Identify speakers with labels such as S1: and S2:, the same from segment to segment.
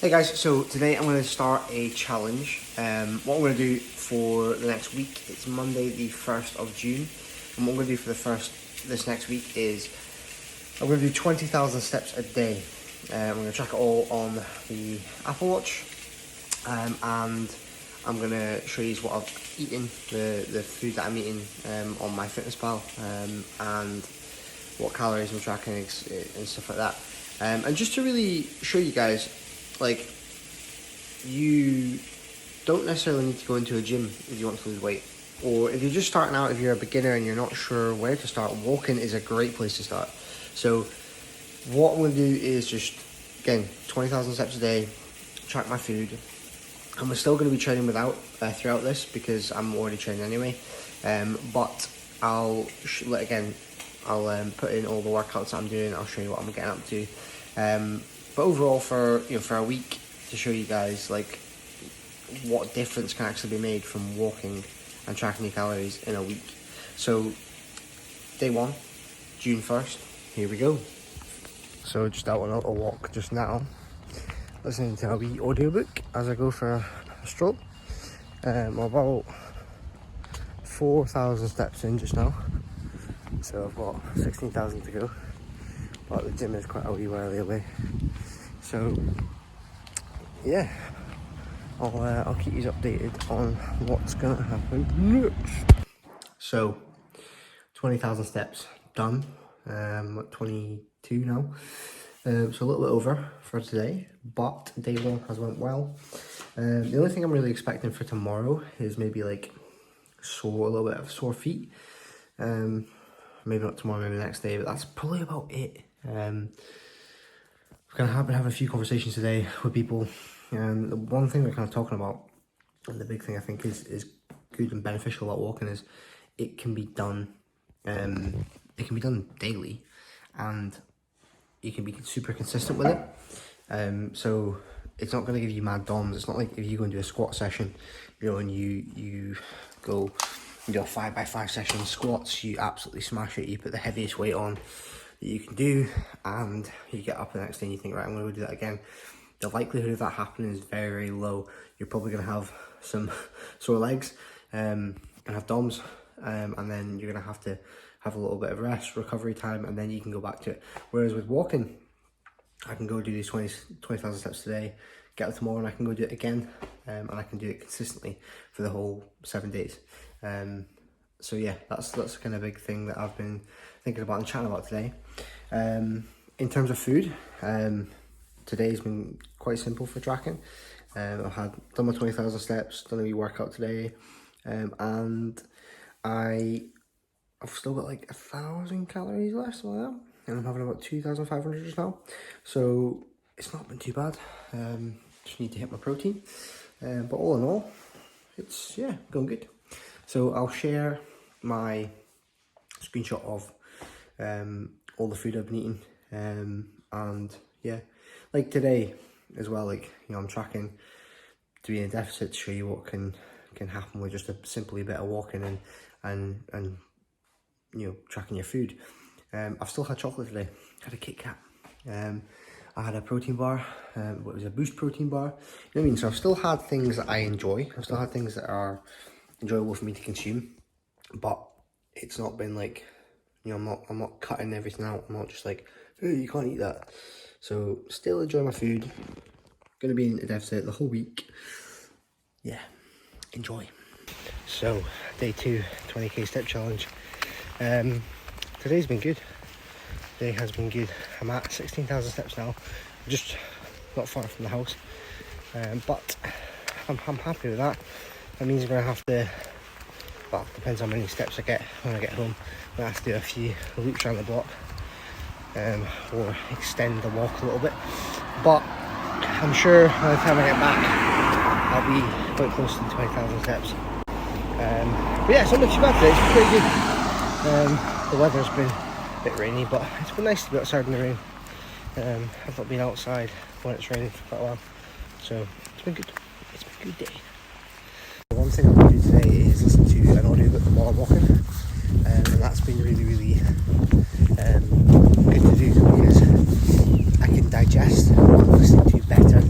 S1: Hey guys, so today I'm going to start a challenge. What I'm going to do for the next week, it's Monday the 1st of June, and what I'm going to do for this next week is I'm going to do 20,000 steps a day. I'm going to track it all on the Apple Watch, and I'm going to show you what I've eaten, the food that I'm eating on MyFitnessPal, and what calories I'm tracking and stuff like that. And just to really show you guys, like, you don't necessarily need to go into a gym if you want to lose weight, or if you're just starting out, if you're a beginner and you're not sure where to start, walking is a great place to start. So what I'm going to do is just, again, 20,000 steps a day, track my food, and we're still going to be training without throughout this because I'm already training anyway, but I'll put in all the workouts that I'm doing. I'll show you what I'm getting up to. But overall, for a week, to show you guys like what difference can actually be made from walking and tracking your calories in a week. So day 1, June 1st, here we go. So just out on a walk just now, listening to a wee audiobook as I go for a stroll. About 4,000 steps in just now, so I've got 16,000 to go, but the gym is quite a wee while away. So yeah, I'll keep you updated on what's gonna happen next. So 20,000 steps done. At 22 now, so a little bit over for today, but day 1 has went well. The only thing I'm really expecting for tomorrow is maybe like a little bit of sore feet. Maybe not tomorrow, maybe the next day, but that's probably about it. We're gonna have a few conversations today with people, and the one thing we're kind of talking about, and the big thing I think is good and beneficial about walking, is it can be done. It can be done daily, and you can be super consistent with it. So it's not going to give you mad DOMs. It's not like if you go and do a squat session, and you go and do a 5x5 session squats, you absolutely smash it. You put the heaviest weight on that you can do, and you get up the next day and you think, right, I'm going to go do that again. The likelihood of that happening is very, very low. You're probably going to have some sore legs and have DOMs, and then you're going to have a little bit of rest, recovery time, and then you can go back to it. Whereas with walking, I can go do these 20,000 steps today, get up tomorrow, and I can go do it again, and I can do it consistently for the whole 7 days. So yeah, that's kind of a big thing that I've been thinking about and chatting about today. In terms of food, today's been quite simple for tracking. I've done my 20,000 steps, done a wee workout today, and I've still got like 1,000 calories left, something like that, and I'm having about 2,500 just now, so it's not been too bad. Just need to hit my protein, but all in all, it's going good. So I'll share my screenshot of all the food I've been eating, and yeah, like today as well, like, I'm tracking to be in a deficit to show you what can happen with just simply a bit of walking and tracking your food. I've still had chocolate today. I had a Kit Kat. I had a protein bar. It was a Boost protein bar. You know what I mean? So I've still had things that I enjoy. I've still had things that are enjoyable for me to consume, but it's not been like, I'm not cutting everything out. I'm not just like, hey, you can't eat that. So still enjoy my food. Gonna be in a deficit the whole week. Yeah, enjoy. So day 2, 20k step challenge. Today's been good. Today has been good. I'm at 16,000 steps now. I'm just not far from the house, but I'm happy with that. That means I'm gonna have to, well, depends how many steps I get when I get home. I'm gonna have to do a few loops around the block, or extend the walk a little bit. But I'm sure by the time I get back, I'll be quite close to the 20,000 steps. But yeah, it's not too bad today. It's pretty good. The weather's been a bit rainy, but it's been nice to be outside in the rain. I've not been outside when it's raining for quite a while, so it's been good. It's been a good day. One thing I'm going to do today is listen to an audiobook while I'm walking, and that's been really, really good to do because I can digest what I'm listening to better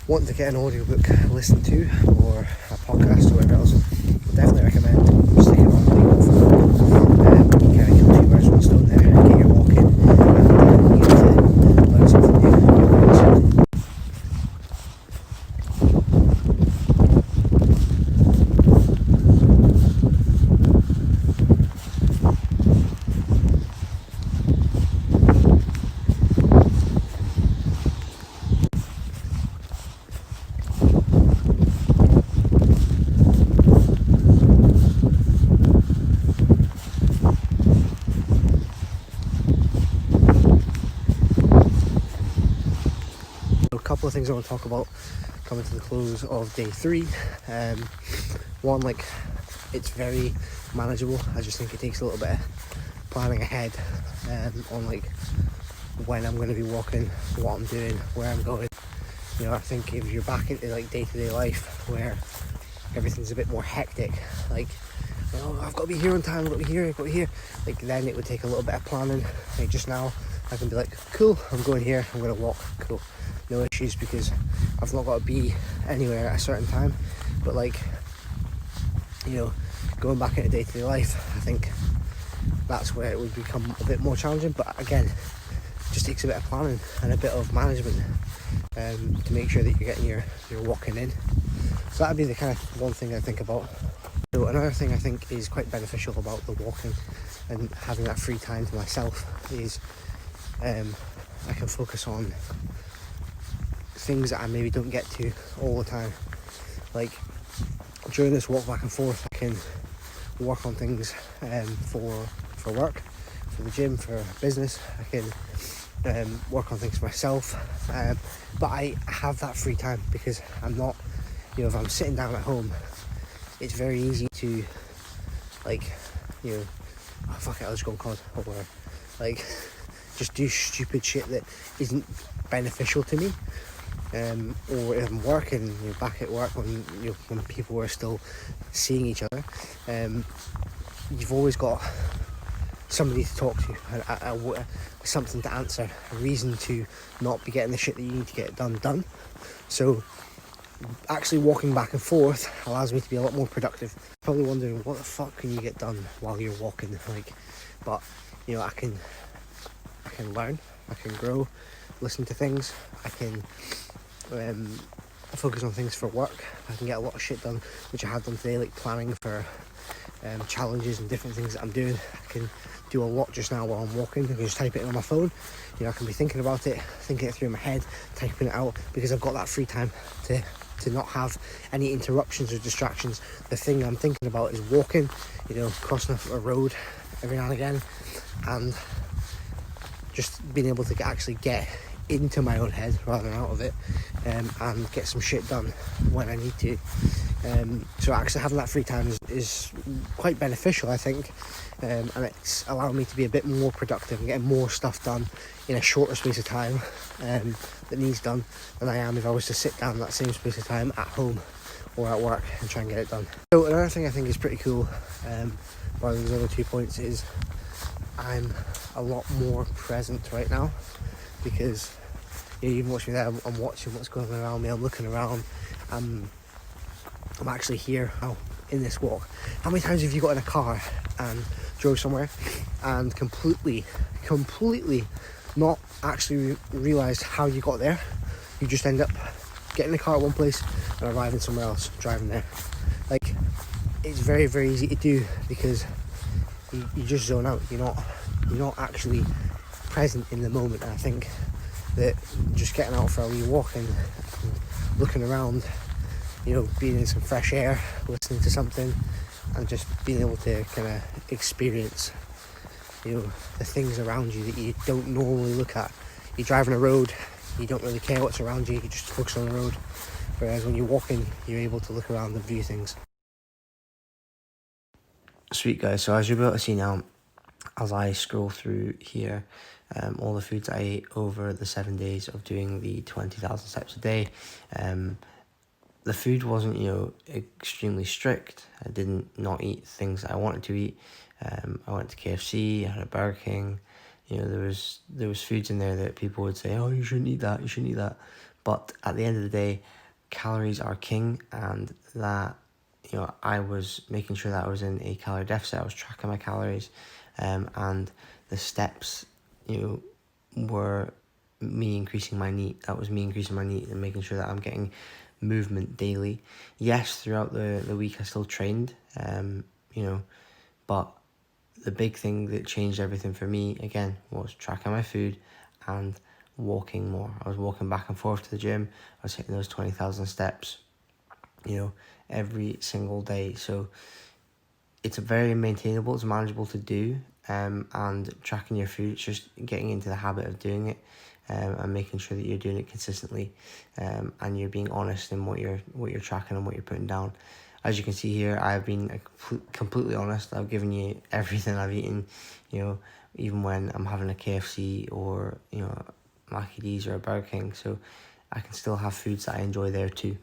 S1: wanting to get an audiobook listened to, or a podcast or whatever else, I definitely recommend sticking on the go for a walk. You kind of kill two birds with one stone there, get your walk in, and you get to learn something new. A couple of things I want to talk about coming to the close of day 3. One, like, it's very manageable. I just think it takes a little bit of planning ahead on like when I'm going to be walking, what I'm doing, where I'm going. You know, I think if you're back into like day-to-day life where everything's a bit more hectic, like, oh, I've got to be here on time, I've got to be here, I've got to be here, like, then it would take a little bit of planning. Like just now, I can be like, cool, I'm going here, I'm going to walk, cool, no issues, because I've not got to be anywhere at a certain time. But like, you know, going back into day-to-day life, I think that's where it would become a bit more challenging. But again, it just takes a bit of planning and a bit of management to make sure that you're getting your walking in. So that'd be the kind of one thing I think about. So another thing I think is quite beneficial about the walking and having that free time to myself is I can focus on things that I maybe don't get to all the time. Like during this walk back and forth, I can work on things for work, for the gym, for business. I can work on things for myself, but I have that free time because I'm not, you know, if I'm sitting down at home, it's very easy to, like, you know, oh, fuck it, I'll just go on COD, or like just do stupid shit that isn't beneficial to me. Or if I'm working, you know, back at work when people are still seeing each other, you've always got somebody to talk to, something to answer, a reason to not be getting the shit that you need to get done. So actually walking back and forth allows me to be a lot more productive. Probably wondering what the fuck can you get done while you're walking, like, but you know, I can learn, I can grow, listen to things, I can focus on things for work. I can get a lot of shit done, which I have done today, like planning for challenges and different things that I'm doing. I can do a lot just now while I'm walking. I can just type it in on my phone. You know, I can be thinking about it, thinking it through in my head, typing it out, because I've got that free time to not have any interruptions or distractions. The thing I'm thinking about is walking, you know, crossing a road every now and again, and just being able to actually get into my own head rather than out of it, and get some shit done when I need to. So actually having that free time is quite beneficial, I think, and it's allowing me to be a bit more productive and getting more stuff done in a shorter space of time that needs done than I am if I was to sit down in that same space of time at home or at work and try and get it done. So another thing I think is pretty cool, rather than those other 2 points, is I'm a lot more present right now, because you know, you can watch me there, I'm watching what's going on around me, I'm looking around, I'm actually here now in this walk. How many times have you got in a car and drove somewhere and completely not actually realised how you got there? You just end up getting in the car at one place and arriving somewhere else, driving there. Like, it's very, very easy to do because you just zone out. You're not actually present in the moment. And I think that just getting out for a wee walk and looking around, you know, being in some fresh air, listening to something, and just being able to kind of experience, you know, the things around you that you don't normally look at. You're driving a road, you don't really care what's around you, you just focus on the road. Whereas when you're walking, you're able to look around and view things. Sweet guys, so as you'll be able to see now, as I scroll through here, all the foods I ate over the 7 days of doing the 20,000 steps a day, the food wasn't, you know, extremely strict. I didn't not eat things I wanted to eat. I went to KFC, I had a Burger King. You know, there was foods in there that people would say, oh, you shouldn't eat that, But at the end of the day, calories are king, and that, you know, I was making sure that I was in a calorie deficit. I was tracking my calories, and the steps, you know, were me increasing my NEAT. That was me increasing my NEAT and making sure that I'm getting movement daily. Yes, throughout the week I still trained, you know, but the big thing that changed everything for me, again, was tracking my food and walking more. I was walking back and forth to the gym. I was hitting those 20,000 steps, you know, every single day. So it's very maintainable, it's manageable to do, and tracking your food, it's just getting into the habit of doing it, and making sure that you're doing it consistently, and you're being honest in what you're tracking and what you're putting down. As you can see here, I've been completely honest. I've given you everything I've eaten, you know, even when I'm having a KFC or, you know, Mackie D's or a Burger King. So I can still have foods that I enjoy there too.